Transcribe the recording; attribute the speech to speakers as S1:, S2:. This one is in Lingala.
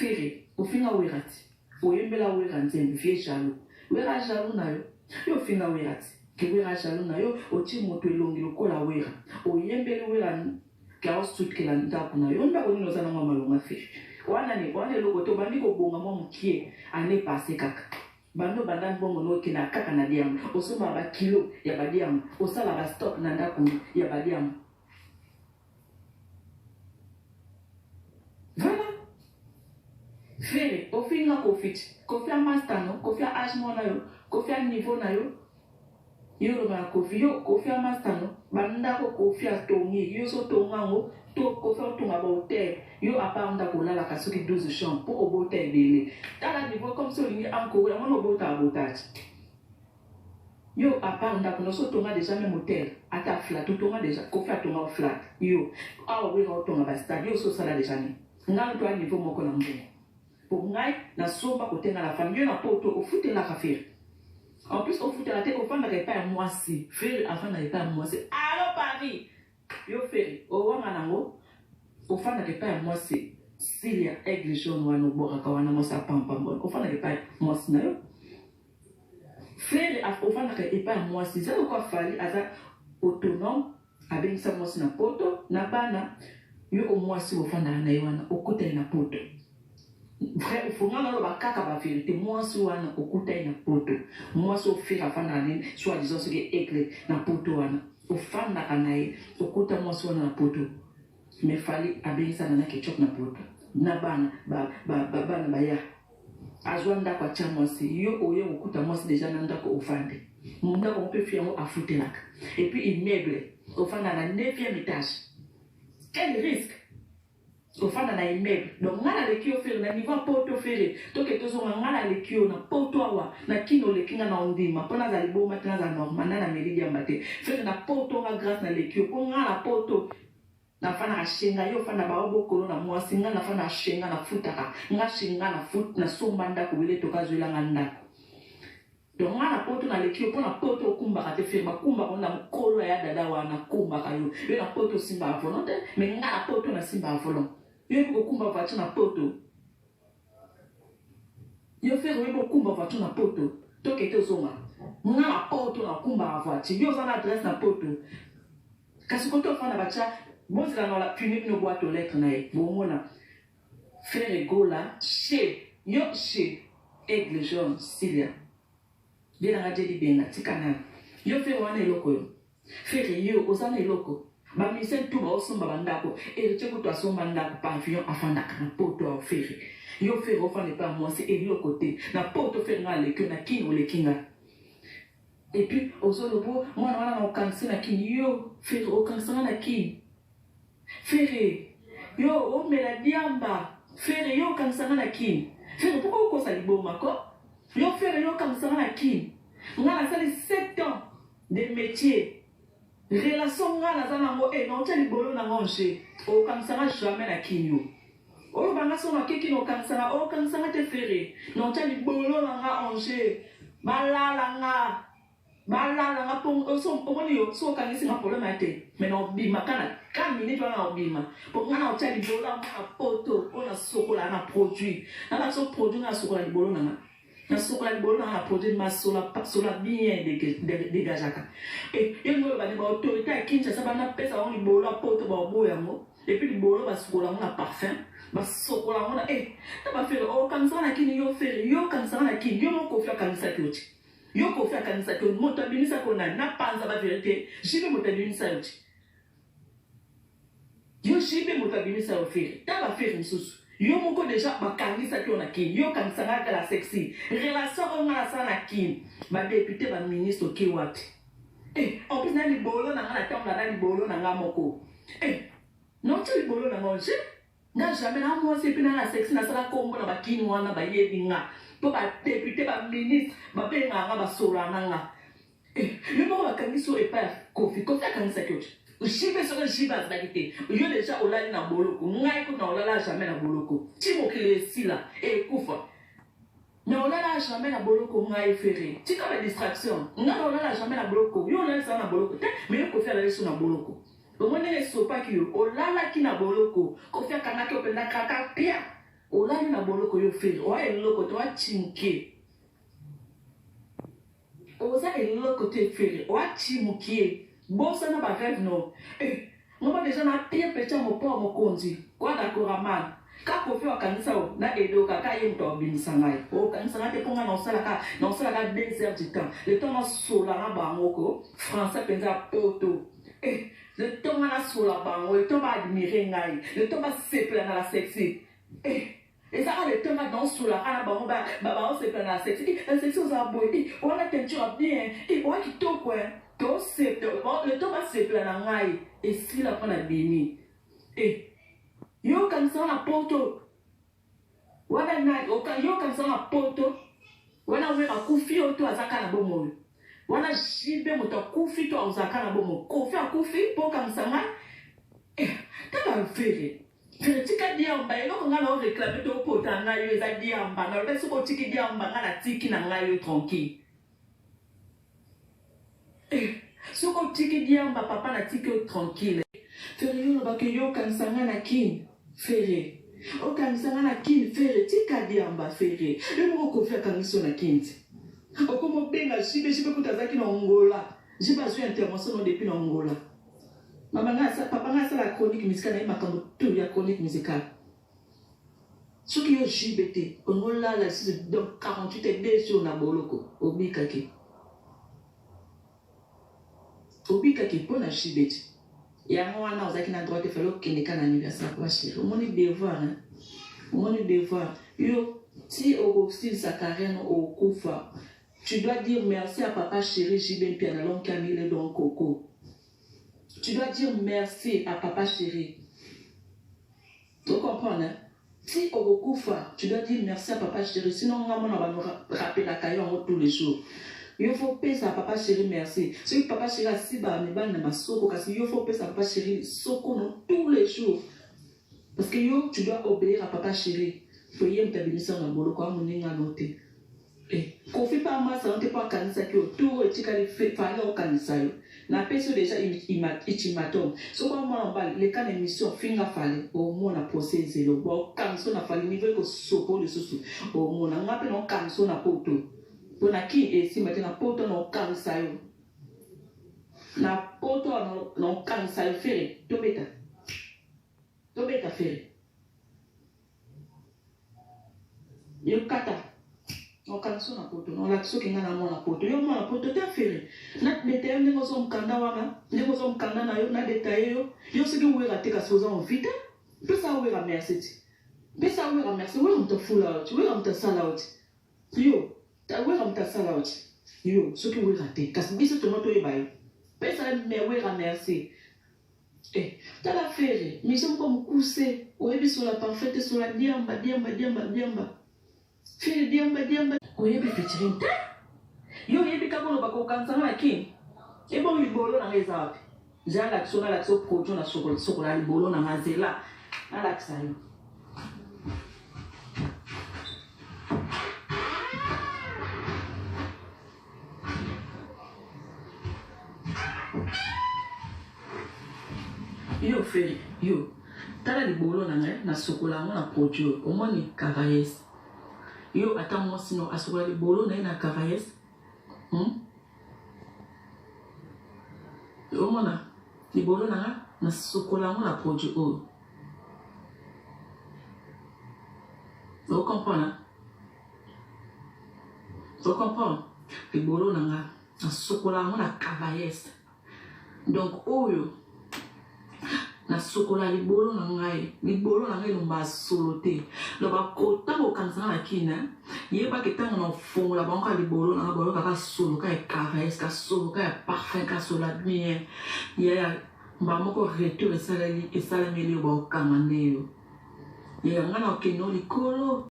S1: fere ofinga werati oyembela weranzembe vie jalo wera jalo nayo yo finga werati ke wera jalo nayo oti moto elongi lokola wera oyembele wera ka street ke la ndaku nayo nda ko nino sana ngoma longa fere wana loko to bandi ko bonga mo mukie ane passé kaka bando bandan bongo no kina kaka na diam osoma ba kilo ya badiam osala ba stock na ndaku ya badiam. Voilà. Fere, kofi nga kofi a master no, kofi a âge mo na yo, kofi a niveau na yo. Yo ba kofi a master no, banda ko kofi a tongi, yo so tonga ngo, to kofi a tonga ba hotel, yo apa nda ko la kasuki 12 chambres pour au hotel délé. Dans la niveau comme ça lingi encore, on au bota botage. Yo apa nda ko no so tonga déjà même hotel, ata flat, to tonga déjà, kofi a tonga flat. Yo, awa we ro tonga ba stade, yo so sala déjà ni. Nga to a niveau moko na mbongo. Pour ngai na soba côté na la famille na poto au foot la kafir. En plus au foot la tête au fan n'avait pas moi si faire avant n'avait pas moi c'est allo Paris. Yo faire au wana nango au fan n'avait pas moi c'est s'il y a aigle jaune wana bora kawana mo sa pam bon. Au fan n'avait pas moi si na yo. Faire au fan n'avait pas moi si ça quoi fallait aza autonome avec ça moi na poto na bana yo au moins si au fan na wana au côté na poto. Vrai, il faut que nous ayons la vérité. Moi, si on a un côté na poto, moi, si on fait la fin d'année, soit disant ce qui est éclairé na poto, au fan na kanaï, au côté moi, si on a un poto. Mais fallait abéir ça na ketchup na poto. Na bana, ba ya. Azwanda kwa chamo si yo oye au côté moi, c'est déjà nanda ko ofande. Munda on peut faire à foutre là. Et puis immeuble, au fan na 9e étage. Quel risque? Au fond na immeuble donc ngala le kio faire na niveau poto faire to ke to zo ngala le kio na poto awa na kino le kinga na ondima pona za libo matana za normal na meridia mbate faire na poto nga grâce na le kio ko ngala poto na fana shenga yo fana ba obokolo na mwasi nga na fana shenga na futaka nga shenga na fut na sombanda ko wele to ka zwela nganda donc ngala poto na le kio pona poto kumba ka te faire makumba ona mkolo ya dada wana kumba ka yo na poto simba volonté mais ngala poto na simba volonté. Yo kumba voiture na poto. Yo faire kumba voiture na poto. To kete ozonga. Nga na poto na kumba voiture. Yo za na adresse na poto. Kasi ko to fana bacha, bon c'est dans la punique no boîte aux lettres na e. Bon mona. Faire egola chez aigle jaune Cilia. Bien na jeli benga tikana. Yo faire wana eloko yo. Faire yo ozana eloko. Ba misen tout ba osomba bandako et tu peux toi somba ndako pavillon afin d'akana poto au ferry yo ferry ofan ne pas moi c'est et le côté na poto ferry na le que na kingo le kinga et puis osolo bo moi na okansi na kin yo ferry okansi na kin ferry yo o me la diamba ferry yo okansi na kin ferry pourquoi ko sa liboma ko yo ferry yo okansi na kin ngala sali 7 ans de métier. Relation nga na zana ngo non teli bolo na ngonje o kansanga jamais na kinyo o banga so na keki no kansanga te fere non teli bolo na nga onje balala nga pon so pomoni yo so kanisi na problème ate mais non bima kana kan minute na bima pour nga na teli bolo na poto on a sokola na produit na so produit na sokola bolo na na sokola libolo na produit masola bien dégagaka et yo ba ba autorité à Kinshasa ba na pesa on libolo poto ba boya mo et puis libolo ba sokola na parfum ba sokola na ta ba faire o kanisa na kini yo faire yo kanisa na kini yo mo ko faire kanisa kyoti yo ko faire kanisa kyoti mo tabinisa ko na panza ba vérité jibe mo tabinisa yoti yo jibe mo tabinisa o faire ta ba faire msusu. Yo moko déjà bakangisa ki on a kin yo kanisanga la sexy relation on a ça na kin ba député ba ministre ki wapi en plus na libolo na ngala tamba na libolo na ngamoko non tu libolo na ngonje na jamais na moi c'est puis na la sexy na sala kombo na ba kin wana ba yebinga po ba député ba ministre ba benga nga ba sola nga yo moko bakangiso e pa kofi kanisa ki Jibe sur le jiba d'habiter. Yo déjà au lali na boloko. Ngai ko na olala jamais na boloko. Ti mo kile si là et kufa. Na olala jamais na boloko ngai ferré. Ti ka la distraction. Ngai olala jamais na boloko. Yo olala ça na boloko. Mais yo ko faire la leçon na boloko. O mone le sopa ki yo olala ki na boloko. Ko faire kana ki openda kaka pia. olali na boloko yo fere oa eloko te oa chimukie oza eloko te fere oa chimukie bosa na barêve no ngoba deja na pire pecha mopo mokonzi kwa dakoraman ka kofi wakanisa o na edoka ka ye mto obimisa ngai okanisa na te ponga na osala ka 2 heures du temps le temps na sola na bango ko français penza poto le temps na sola bango le temps ba admirer ngai le temps ba sepla na la sexy et ça le temps dans sola na bango ba sepla na la sexy la sexy oza boy on a teinture bien on a kitoko to sepla le temps ba sepla na ngai et si la prend bini yo kanisa na poto wana na yo kanisa na poto wana we akufi oto azaka na bomo wana jibe moto akufi to azaka na bomo kofi akufi po kanisa nga taba fere tika diamba eloko nga na réclamer to pota nga yo eza diamba na leso ko tiki diamba nga na tiki na nga yo tranquille soko tiki diamba papa na tiki yo tranquille fere yo no bake yo kanisa nga na kin fere okanisanga na kin fere tika diamba fere yo moko kofi akangiso na kinti okomo benga jibe kutazaki na Angola jibe azwi intervention depuis na Angola papa nga asala chronique musicale na ye makambo tout ya chronique musicale soki yo jibe te Angola la donc 48 et 2 jours na boloko obikaki mpo na jibe te yango wana ozaki na droit te fallait okende ka na anniversaire kwa chéri omoni devoir yo si okosilisa carrière no okufa tu dois dire merci à papa chéri Jibe Mpia na longue Camille donc Coco tu dois dire merci à papa chéri tu comprends hein? Si okufa tu dois dire merci à papa chéri sinon on va nous rappeler la carrière tous les jours. Il faut payer à papa chéri merci. Si papa chéri a si bas mais ban na soko kasi il faut payer à papa chéri soko non tous les jours. Parce que yo tu dois obéir à papa chéri. Faut y me tabinisa na bolo kwa muninga note. Kofi pa ma ça on te pas kanisa ki autour et tikali fallait au kanisa yo. Na peso déjà ichimatom. So kwa moi on les cas d'émission finga fallait au moins na procès le bon kanso na fallait niveau ko soko le susu. Au moins na ngape no kanso na poto. Pona ki esi mate na poto no kanisa yo. Na poto no kanisa yo fere. Tobeta fere. Yo kata. No kanso na poto. No lakso kinga na mona poto. Yo mona poto te fere. Na detaye ndenge zo mkanda wana. Ndenge zo mkanda na yo. Na detaye yo. Yo seki uwega teka soza mvite. Pesa uwega merci ti. Pesa uwega merci. Uwega mta full out. Uwega mta sal out. Yo. Uwega mta sal out. Yo. Soki uwega te. Kasi biso tomato ye bayo. Pesa me uwega merci. Tala fere. Mission comme coussé. Oyebi sur la parfaite. Sur la diamba. Fere diamba. Oyebi featuring te. Yo yebi kabono bako kansanga na kin. Ebo libolo na ngeza wapi. Jean l'action na l'action produit na sokola libolo na ngazela. Na l'action yo. Yo fere, yo. Tala libolo na ngai na sokola ngo na produit. Omoni Cavaillès. Yo attends moi sinon à sokola libolo na Cavaillès. Omona libolo na sokola ngo na produit o. Vous comprenez? Vous comprenez? Libolo na sokola ngo na Cavaillès. Donc oyo na sokola libolo na ngai no masolote lo ba kota ko kansa na kina ye ba ketanga no fongo la banka libolo na bolo ka solo ka Cavaillès ka solo ka parfait ka solo bien ya ba moko retour et ça meli ba kamane yo ye ngana okeno likolo